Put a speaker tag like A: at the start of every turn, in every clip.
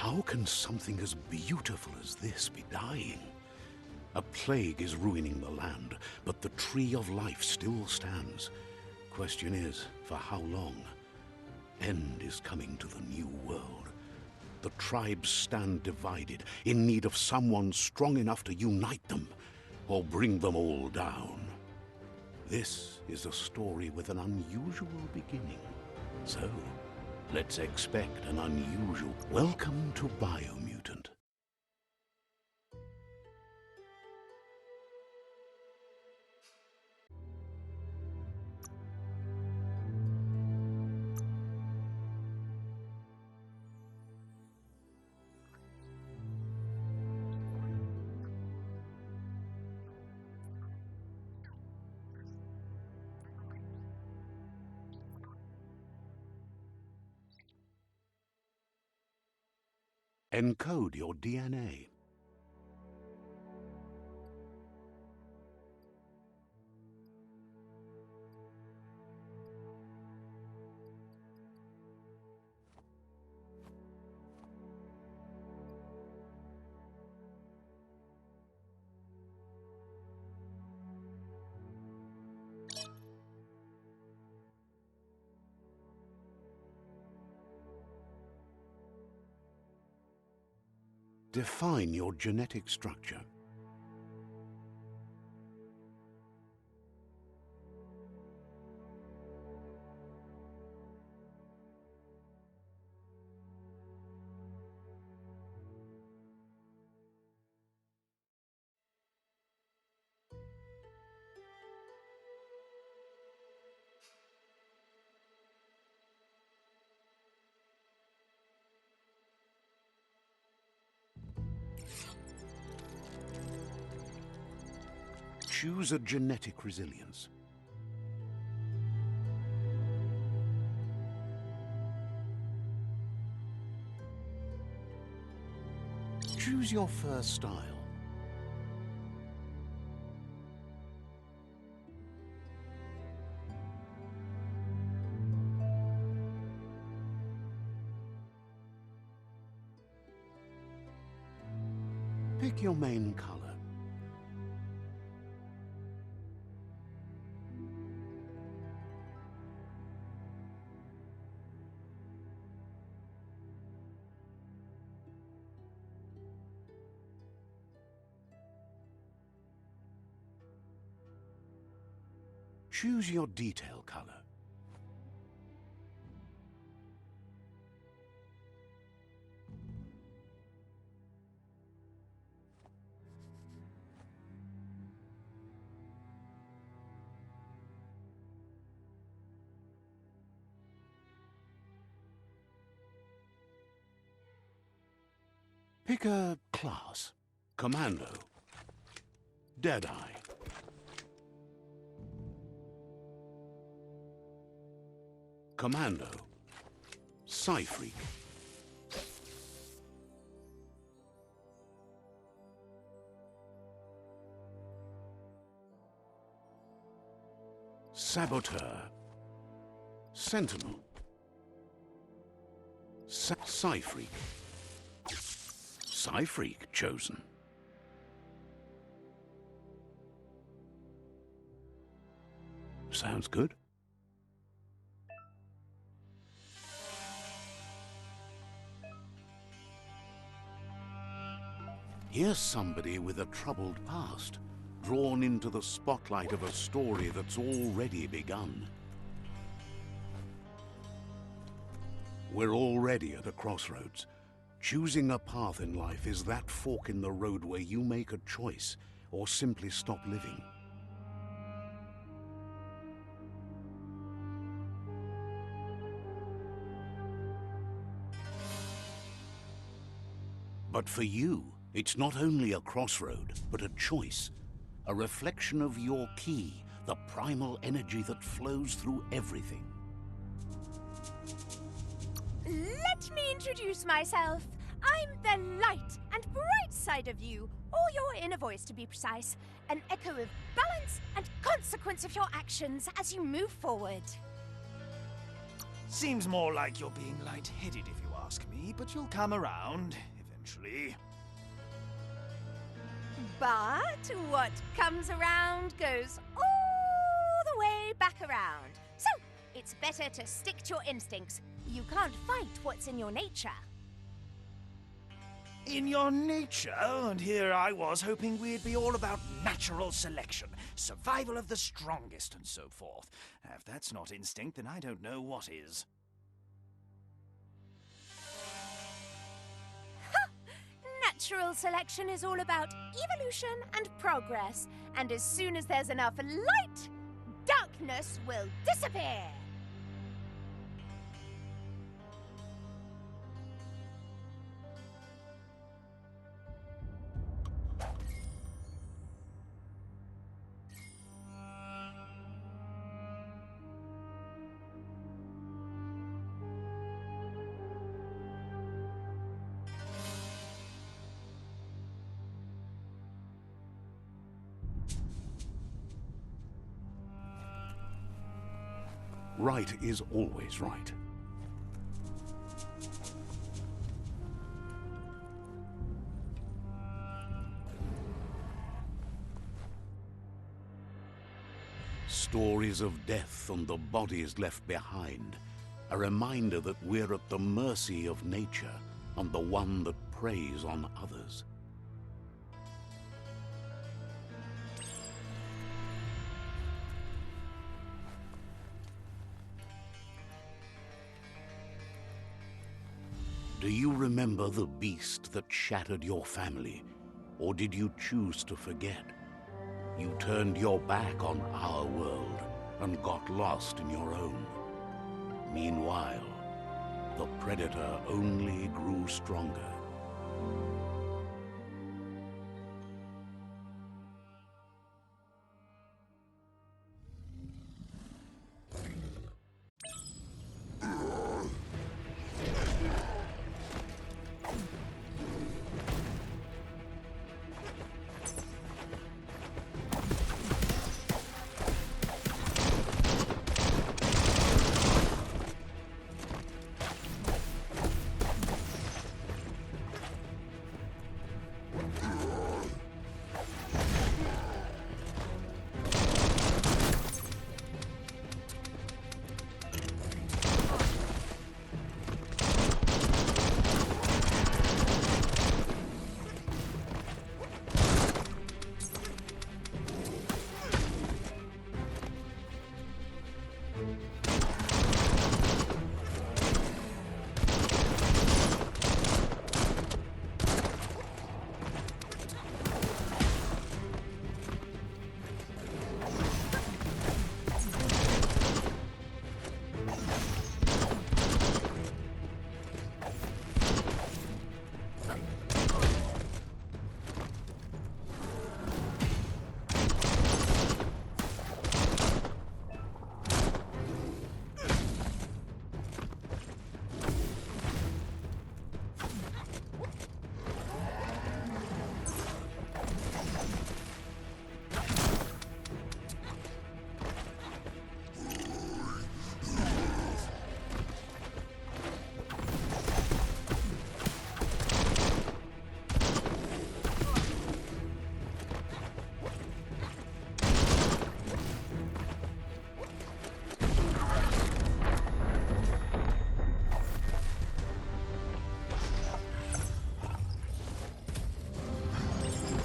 A: How can something as beautiful as this be dying? A plague is ruining the land, but the Tree of Life still stands. Question is, for how long? End is coming to the New World. The tribes stand divided, in need of someone strong enough to unite them, or bring them all down. This is a story with an unusual beginning. So, let's expect an unusual... Welcome to Biomutant. Encode your DNA. Define your genetic structure. Choose a genetic resilience. Choose your first style. Pick your main color. Choose your detail color. Pick a class. Commando. Deadeye. Commando. Psy-Freak. Saboteur. Sentinel. Psy-Freak. Psy-Freak chosen. Sounds good. Here's somebody with a troubled past, drawn into the spotlight of a story that's already begun. We're already at a crossroads. Choosing a path in life is that fork in the road where you make a choice or simply stop living. But for you, it's not only a crossroad, but a choice. A reflection of your key, the primal energy that flows through everything.
B: Let me introduce myself. I'm the light and bright side of you, or your inner voice to be precise. An echo of balance and consequence of your actions as you move forward.
C: Seems more like you're being light-headed, if you ask me, but you'll come around eventually.
B: But what comes around goes all the way back around. So, it's better to stick to your instincts. You can't fight what's in your nature.
C: In your nature, and here I was hoping we'd be all about natural selection, survival of the strongest, and so forth. If that's not instinct, then I don't know what is.
B: Natural selection is all about evolution and progress. And as soon as there's enough light, darkness will disappear.
A: Right is always right. Stories of death and the bodies left behind. A reminder that we're at the mercy of nature and the one that preys on others. Do you remember the beast that shattered your family? Or did you choose to forget? You turned your back on our world and got lost in your own. Meanwhile, the Predator only grew stronger.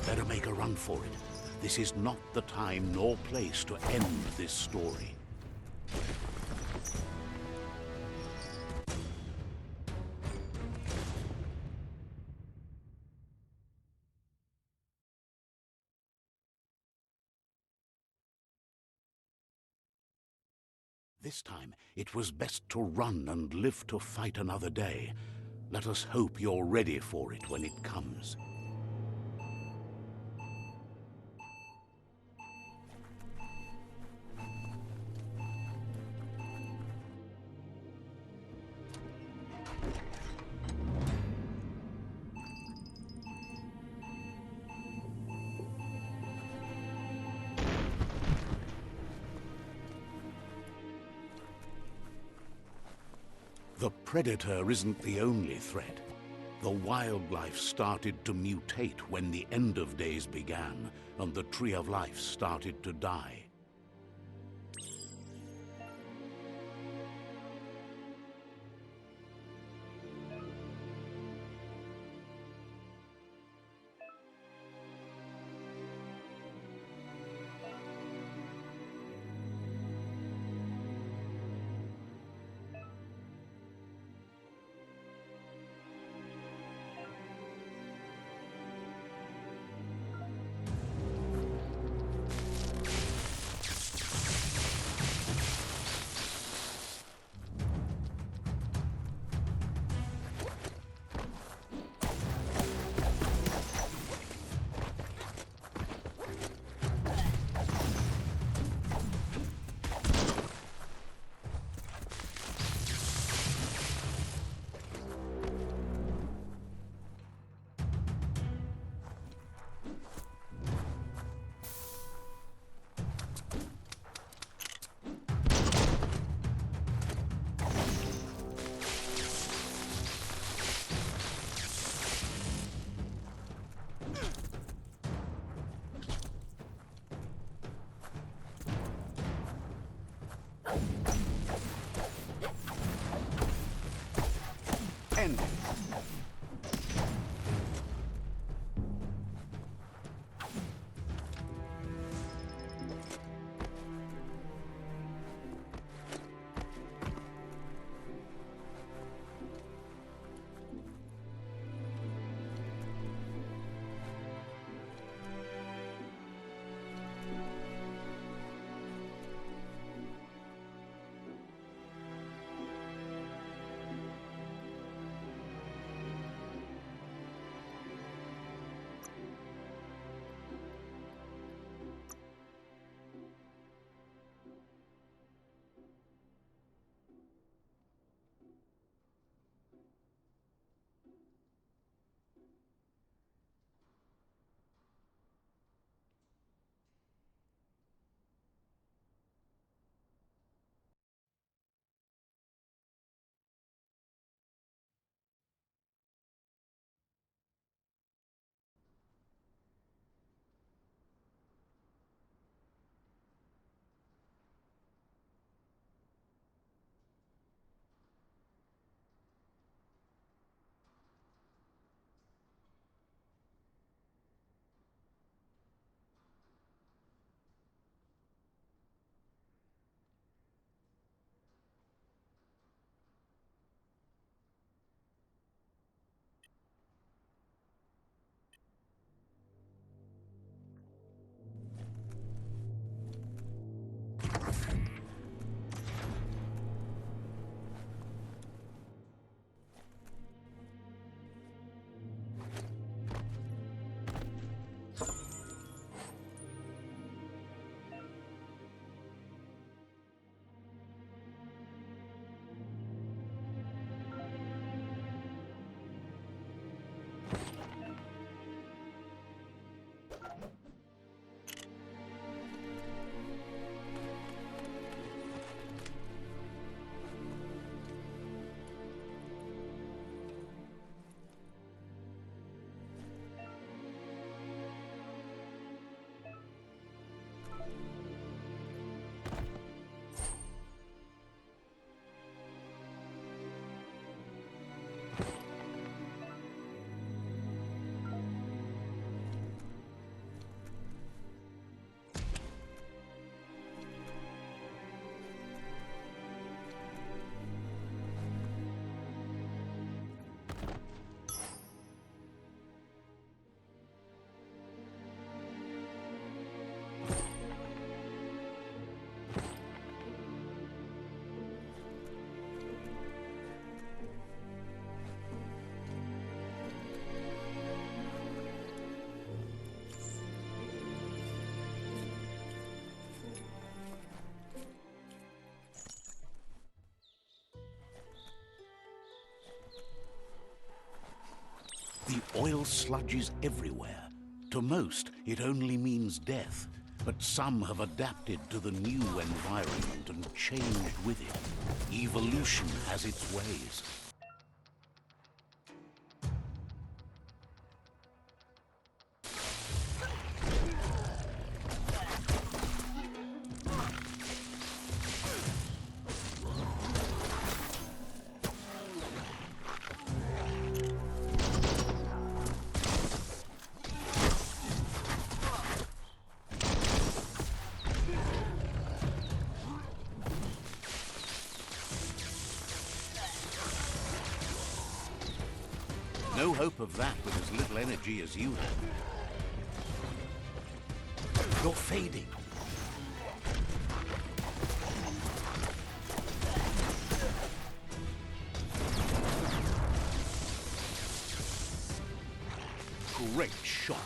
A: Better make a run for it. This is not the time nor place to end this story. This time, it was best to run and live to fight another day. Let us hope you're ready for it when it comes. The Predator isn't the only threat. The wildlife started to mutate when the End of Days began, and the Tree of Life started to die. End it. The oil sludge is everywhere. To most, it only means death. but some have adapted to the new environment and changed with it. Evolution has its ways. No hope of that with as little energy as you have. You're fading. Great shot.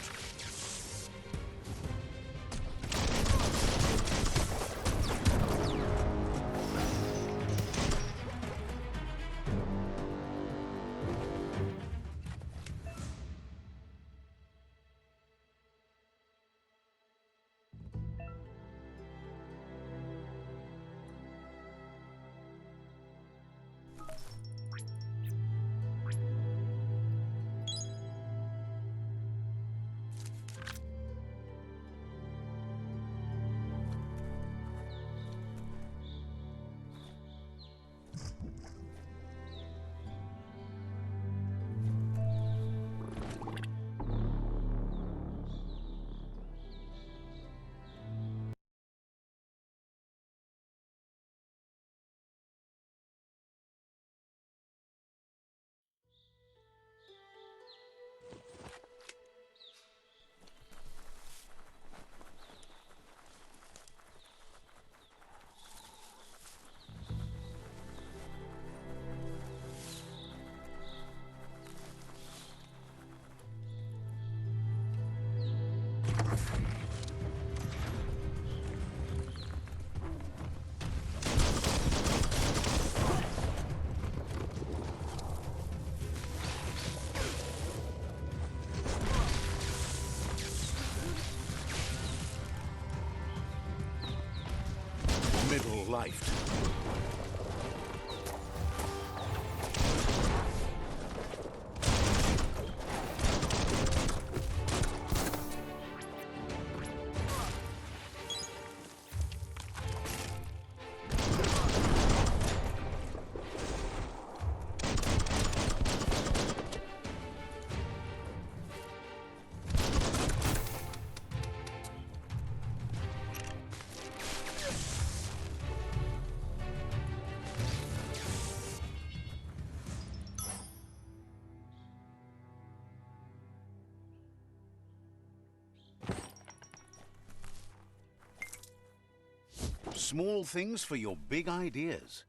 A: Middle life. Small things for your big ideas.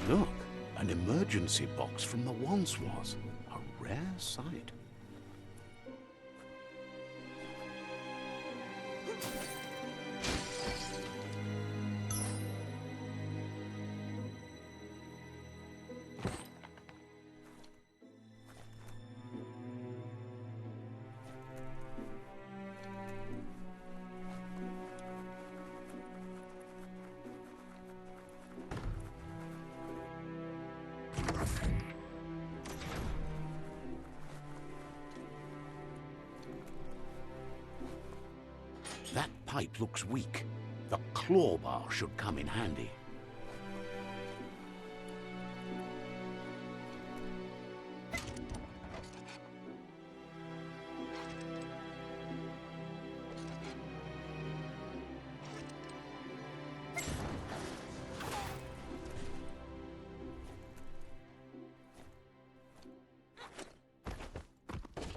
A: Look, an emergency box from the once was. A rare sight. That pipe looks weak. The claw bar should come in handy.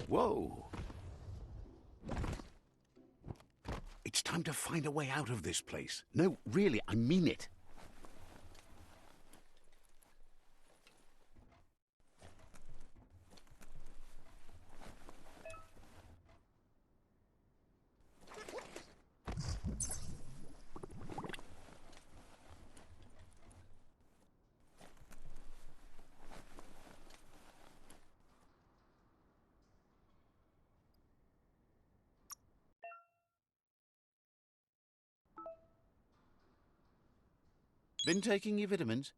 A: Whoa! It's time to find a way out of this place. No, really, I mean it. Been taking your vitamins?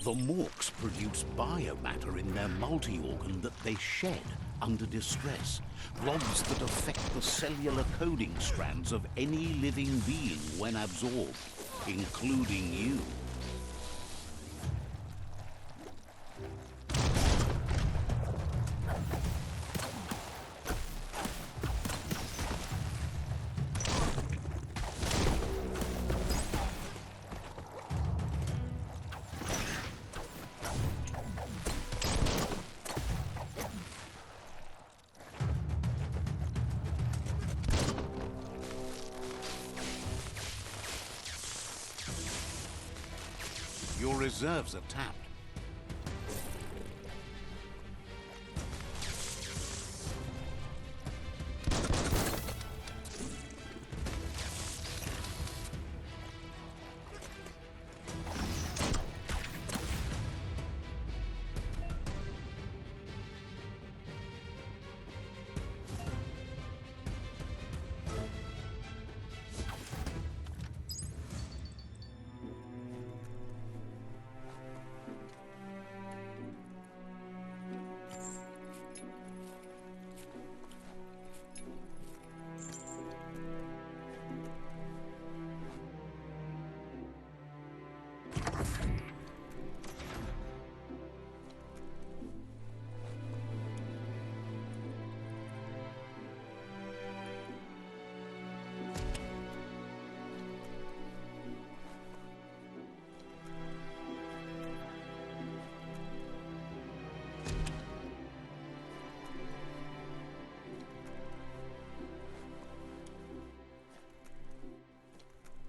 A: The Morks produce biomatter in their multi-organ that they shed under distress. Blobs that affect the cellular coding strands of any living being when absorbed, including you. Your reserves are tapped.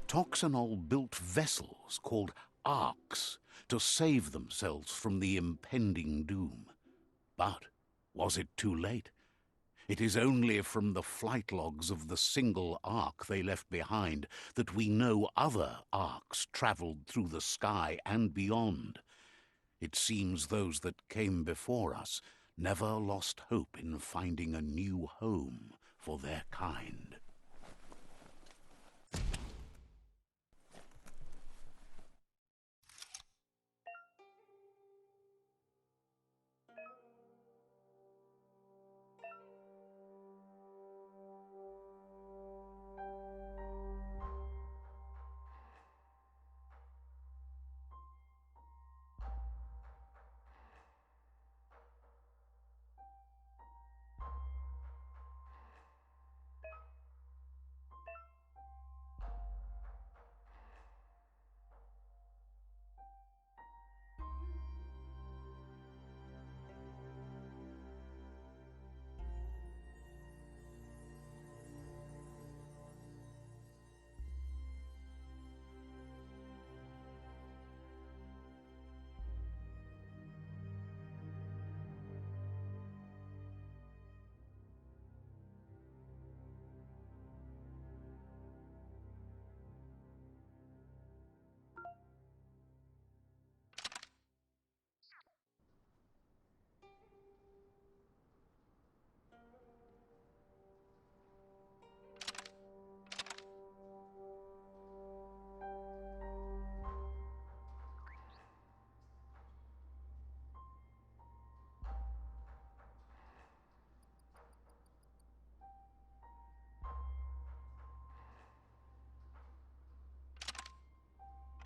A: Toxanol built vessels called arks to save themselves from the impending doom. But Was it too late? It is only from the flight logs of the single ark they left behind that we know other arks travelled through the sky and beyond. It seems those that came before us never lost hope in finding a new home for their kind.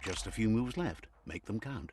A: Just a few moves left. Make them count.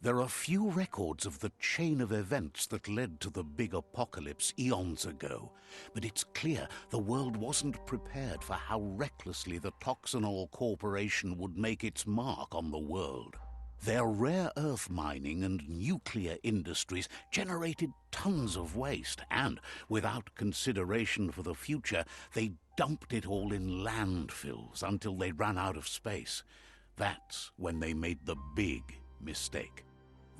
A: There are few records of the chain of events that led to the big apocalypse eons ago, but it's clear the world wasn't prepared for how recklessly the Toxanol Corporation would make its mark on the world. Their rare earth mining and nuclear industries generated tons of waste, and, without consideration for the future, they dumped it all in landfills until they ran out of space. That's when they made the big mistake.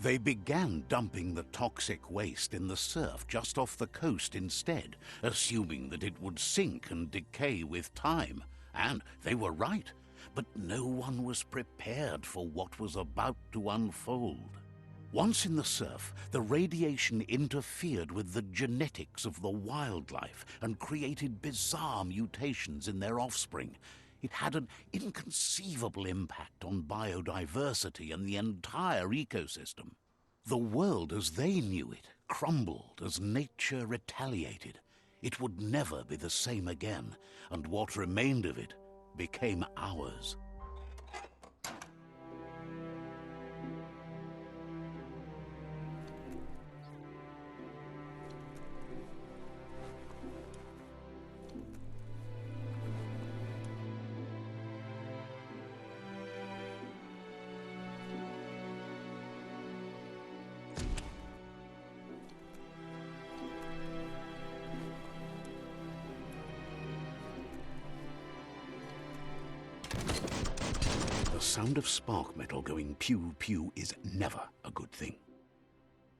A: They began dumping the toxic waste in the surf just off the coast instead, assuming that it would sink and decay with time. And they were right, but no one was prepared for what was about to unfold. Once in the surf, the radiation interfered with the genetics of the wildlife and created bizarre mutations in their offspring. It had an inconceivable impact on biodiversity and the entire ecosystem. The world as they knew it crumbled as nature retaliated. It would never be the same again, and what remained of it became ours. The sound of spark metal going pew-pew is never a good thing.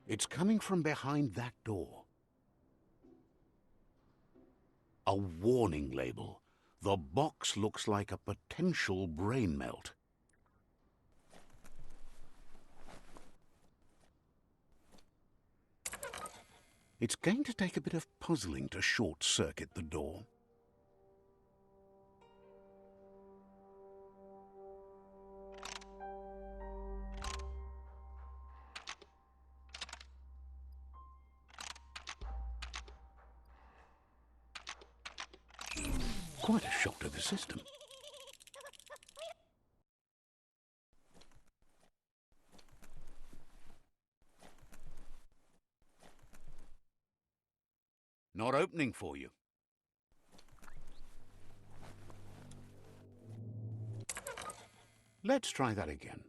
A: It's coming from behind that door. A warning label. The box looks like a potential brain melt. It's going to take a bit of puzzling to short-circuit the door. Quite a shock to the system. Not opening for you. Let's try that again.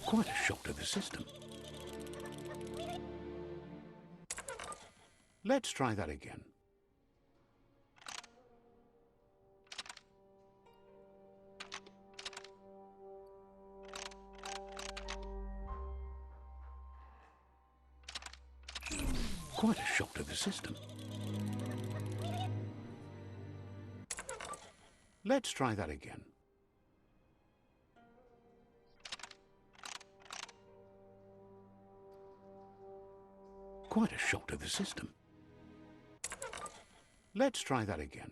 A: Quite a shock to the system. Let's try that again. Quite a shock to the system. Let's try that again. Quite a shock to the system. Let's try that again.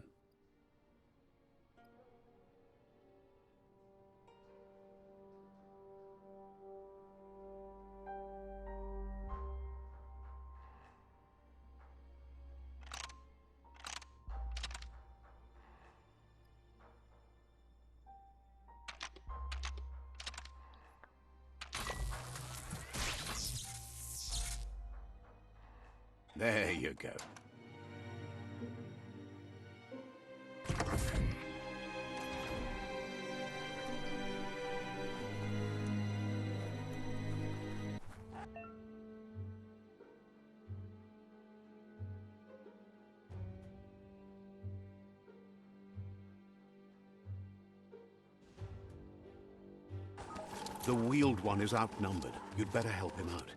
A: There you go. The wheeled one is outnumbered. You'd better help him out.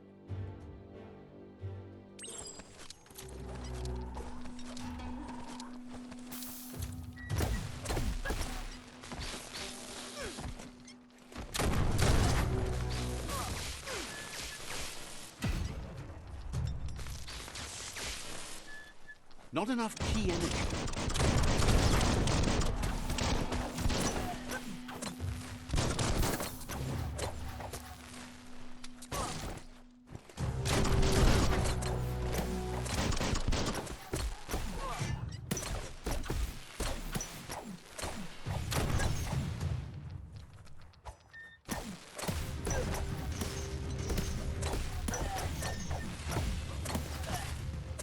A: Not enough key energy.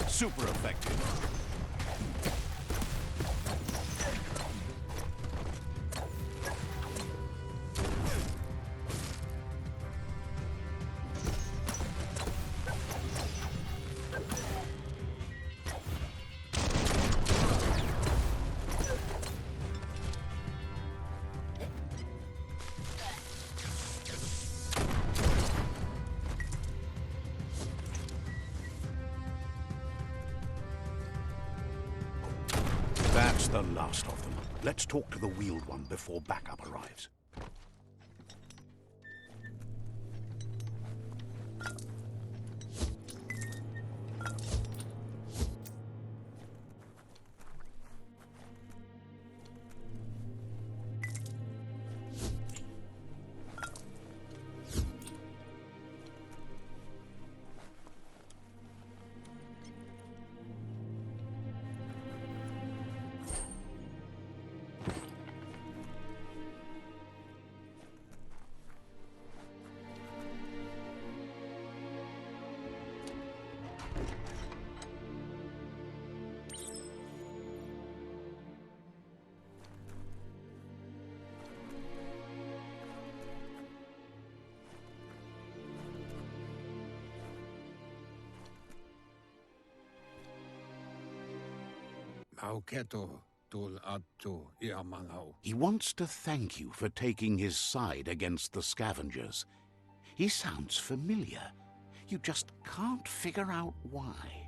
A: Super effective. That's the last of them. Let's talk to the wheeled one before backup arrives.
D: Mauketo tul atu iamangau.
A: He wants to thank you for taking his side against the scavengers. He sounds familiar. You just can't figure out why.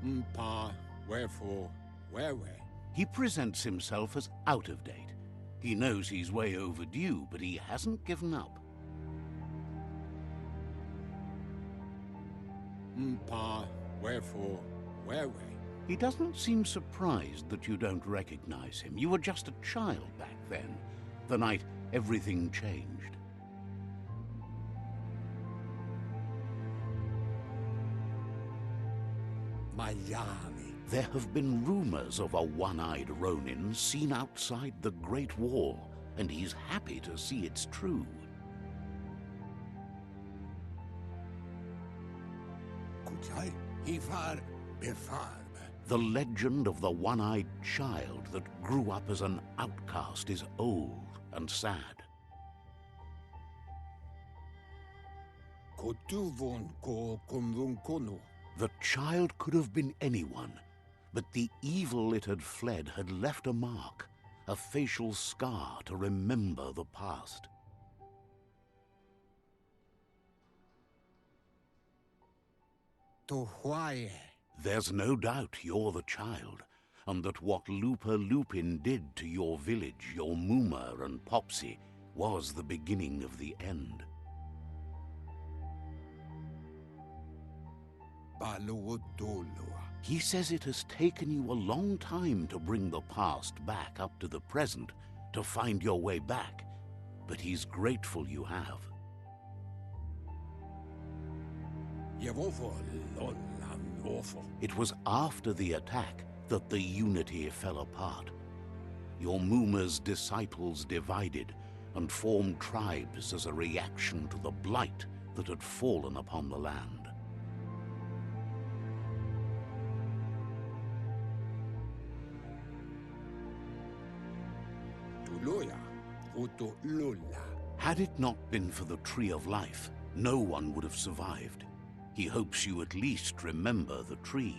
D: Mpa, wherefore, where?
A: He presents himself as out of date. He knows he's way overdue, but he hasn't given up.
D: Pa, wherefore, whereway?
A: He doesn't seem surprised that you don't recognize him. You were just a child back then, the night everything changed.
D: Miami.
A: There have been rumors of a one-eyed Ronin seen outside the Great Wall, and he's happy to see it's true.
D: Kuchai, Ifar, Befarb.
A: The legend of the one-eyed child that grew up as an outcast is old and sad.
D: Kotuvon ko kumvun kono.
A: The child could have been anyone, but the evil it had fled had left a mark, a facial scar to remember the past.
D: To Hawaii.
A: There's no doubt you're the child, and that what Lupa Lupin did to your village, your Muma and Popsy, was the beginning of the end.
D: Baluodolua.
A: He says it has taken you a long time to bring the past back up to the present, to find your way back, but he's grateful you have.
D: Yevofo lolam wofo.
A: It was after the attack that the unity fell apart. Your Muma's disciples divided and formed tribes as a reaction to the blight that had fallen upon the land.
D: Tuloya, Uto Lula.
A: Had it not been for the Tree of Life, no one would have survived. He hopes you at least remember the tree.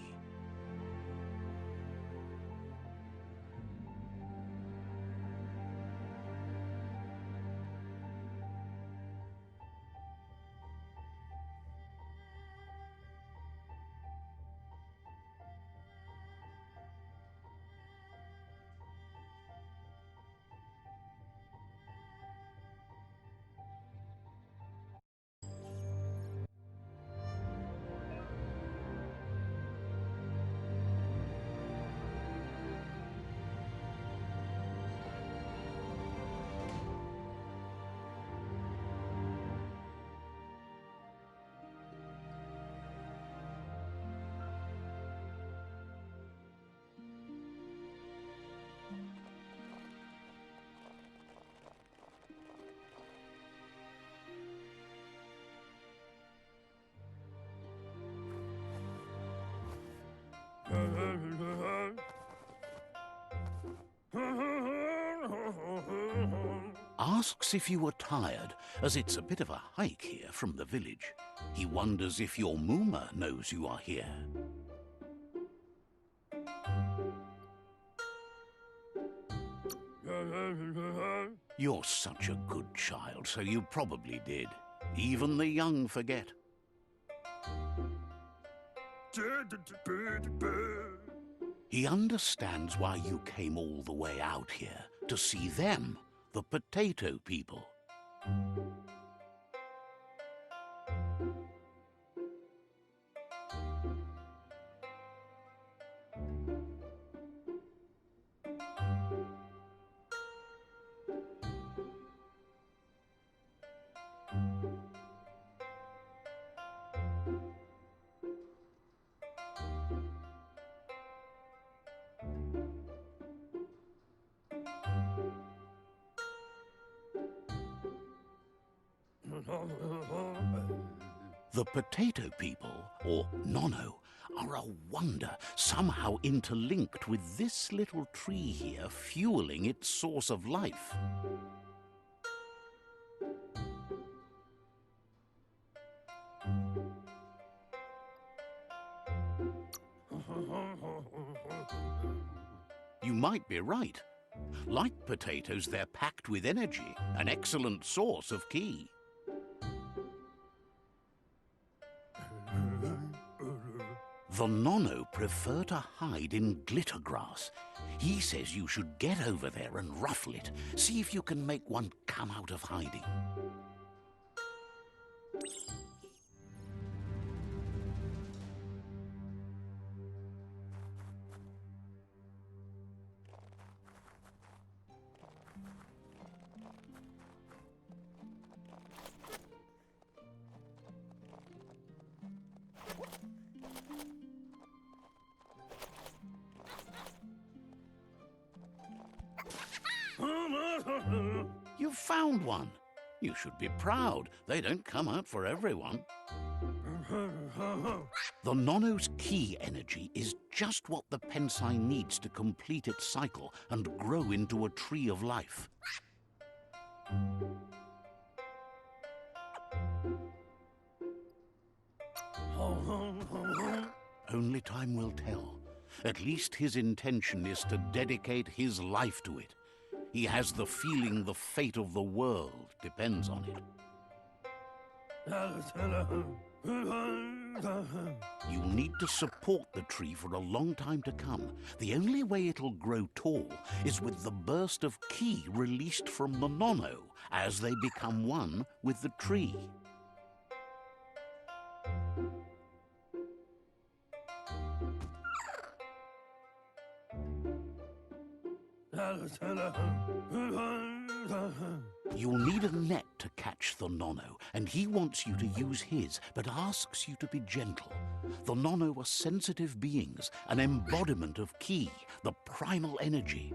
A: Asks if you were tired, as it's a bit of a hike here from the village. He wonders if your Muma knows you are here. You're such a good child, so you probably did. Even the young forget. He understands why you came all the way out here, to see them, the potato people. The potato people, or Nono, are a wonder, somehow interlinked with this little tree here, fueling its source of life. You might be right. Like potatoes, they're packed with energy, an excellent source of ki. The Nono prefer to hide in glittergrass. He says you should get over there and ruffle it. See if you can make one come out of hiding. You've found one. You should be proud. They don't come out for everyone. The Nono's key energy is just what the Pensai needs to complete its cycle and grow into a tree of life. Only time will tell. At least his intention is to dedicate his life to it. He has the feeling the fate of the world depends on it. You'll need to support the tree for a long time to come. The only way it'll grow tall is with the burst of ki released from the Nono as they become one with the tree. You'll need a net to catch the Nono, and he wants you to use his, but asks you to be gentle. The Nono are sensitive beings, an embodiment of ki, the primal energy.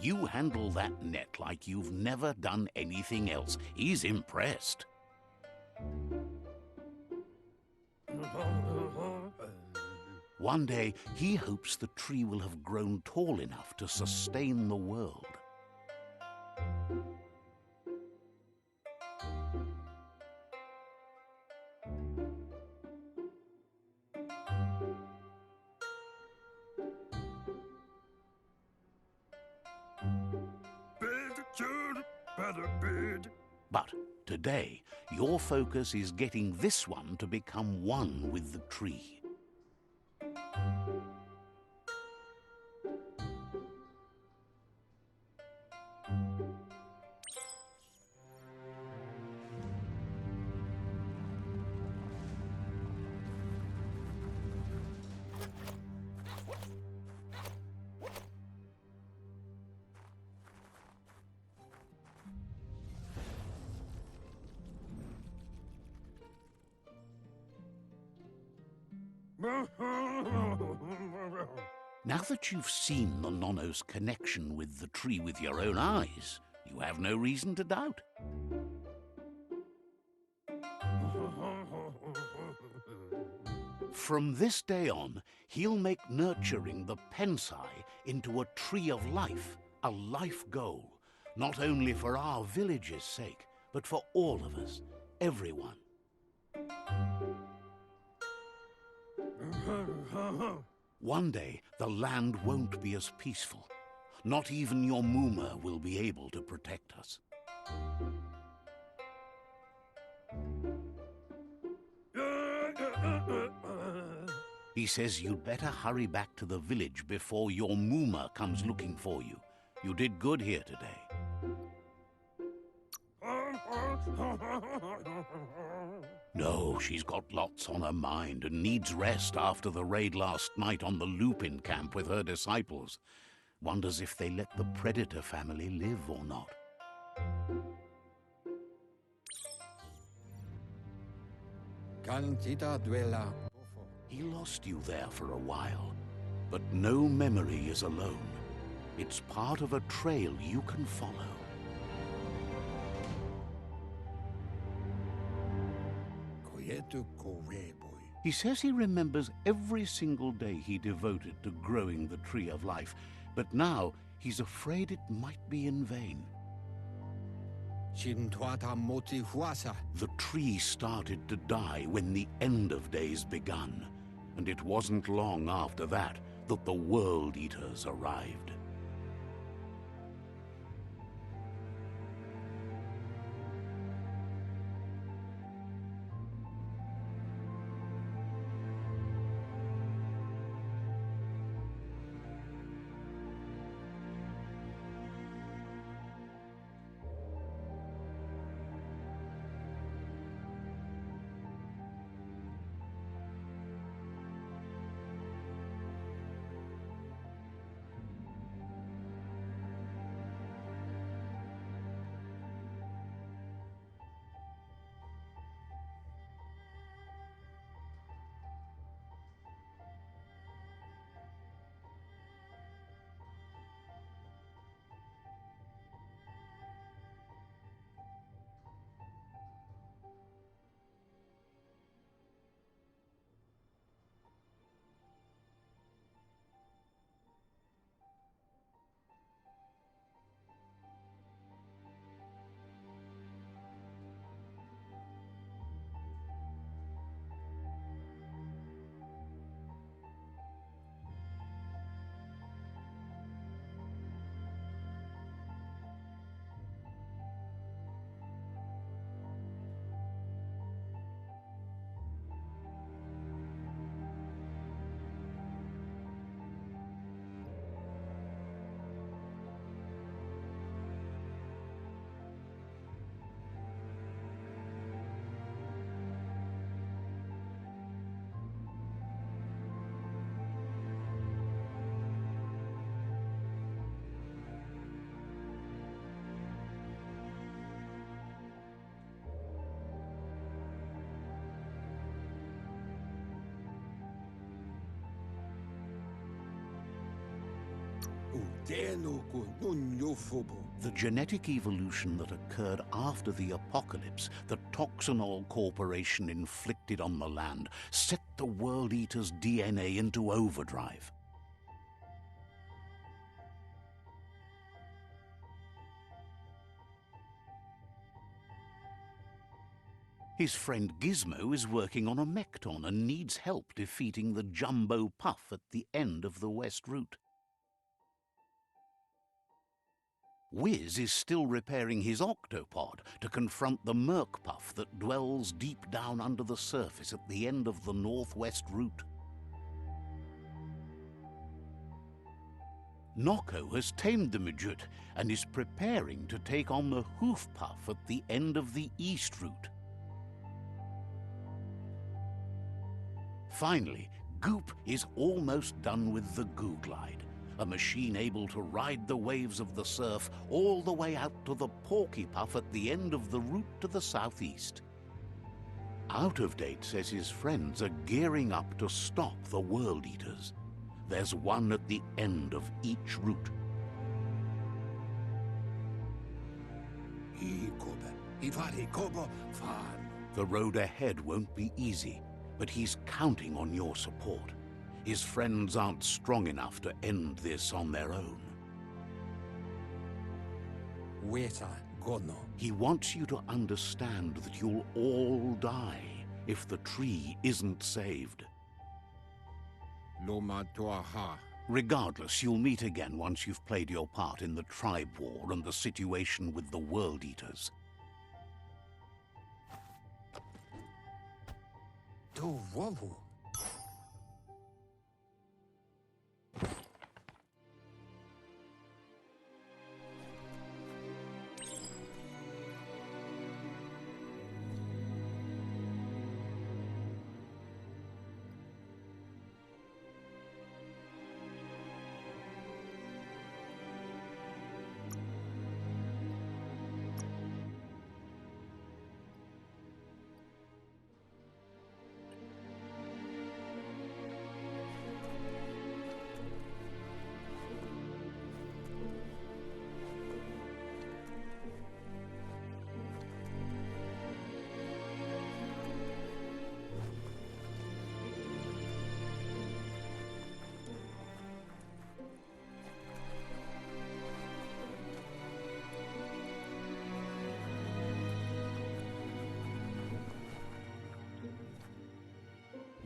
A: You handle that net like you've never done anything else. He's impressed. One day, he hopes the tree will have grown tall enough to sustain the world. But today, your focus is getting this one to become one with the tree. Now that you've seen the Nono's connection with the tree with your own eyes, you have no reason to doubt. From this day on, he'll make nurturing the Pensai into a tree of life, a life goal, not only for our village's sake, but for all of us, everyone. One day, the land won't be as peaceful. Not even your Muma will be able to protect us. He says you'd better hurry back to the village before your Muma comes looking for you. You did good here today. No, she's got lots on her mind and needs rest after the raid last night on the Lupin camp with her disciples. Wonders if they let the Predator family live or not. He lost you there for a while, but no memory is alone. It's part of a trail you can follow.
D: Koyetu Koreboy.
A: He says he remembers every single day he devoted to growing the Tree of Life, but now he's afraid it might be in vain.
D: Chintuata moti huasa.
A: The tree started to die when the end of days begun, and it wasn't long after that that the World Eaters arrived. The genetic evolution that occurred after the apocalypse that Toxanol Corporation inflicted on the land set the World Eater's DNA into overdrive. His friend Gizmo is working on a Mekton and needs help defeating the Jumbo Puff at the end of the West Route. Wiz is still repairing his octopod to confront the Merc-Puff that dwells deep down under the surface at the end of the Northwest Route. Nocco has tamed the Midget and is preparing to take on the Hoof Puff at the end of the East Route. Finally, Goop is almost done with the Googlide, a machine able to ride the waves of the surf all the way out to the Porky Puff at the end of the route to the southeast. Out of Date says his friends are gearing up to stop the World Eaters. There's one at the end of each route. The road ahead won't be easy, but he's counting on your support. His friends aren't strong enough to end this on their own. He wants you to understand that you'll all die if the tree isn't saved. Regardless, you'll meet again once you've played your part in the tribe war and the situation with the World Eaters.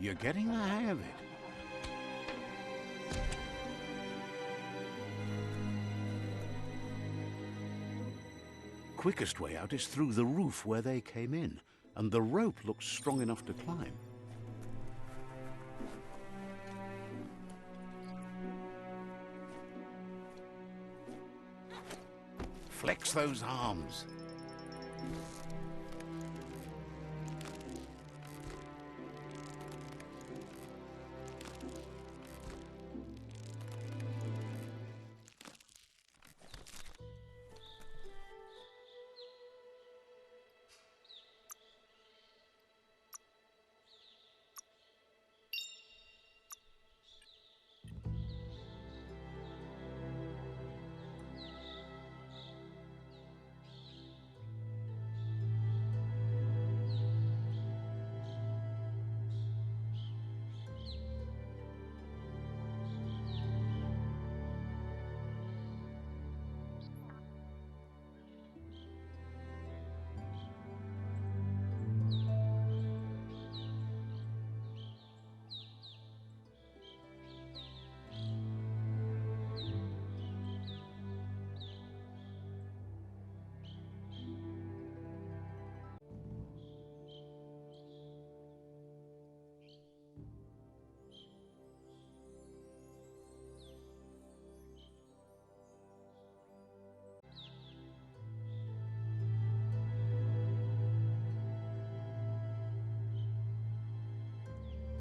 A: You're getting the hang of it. Quickest way out is through the roof where they came in, and the rope looks strong enough to climb. Flex those arms.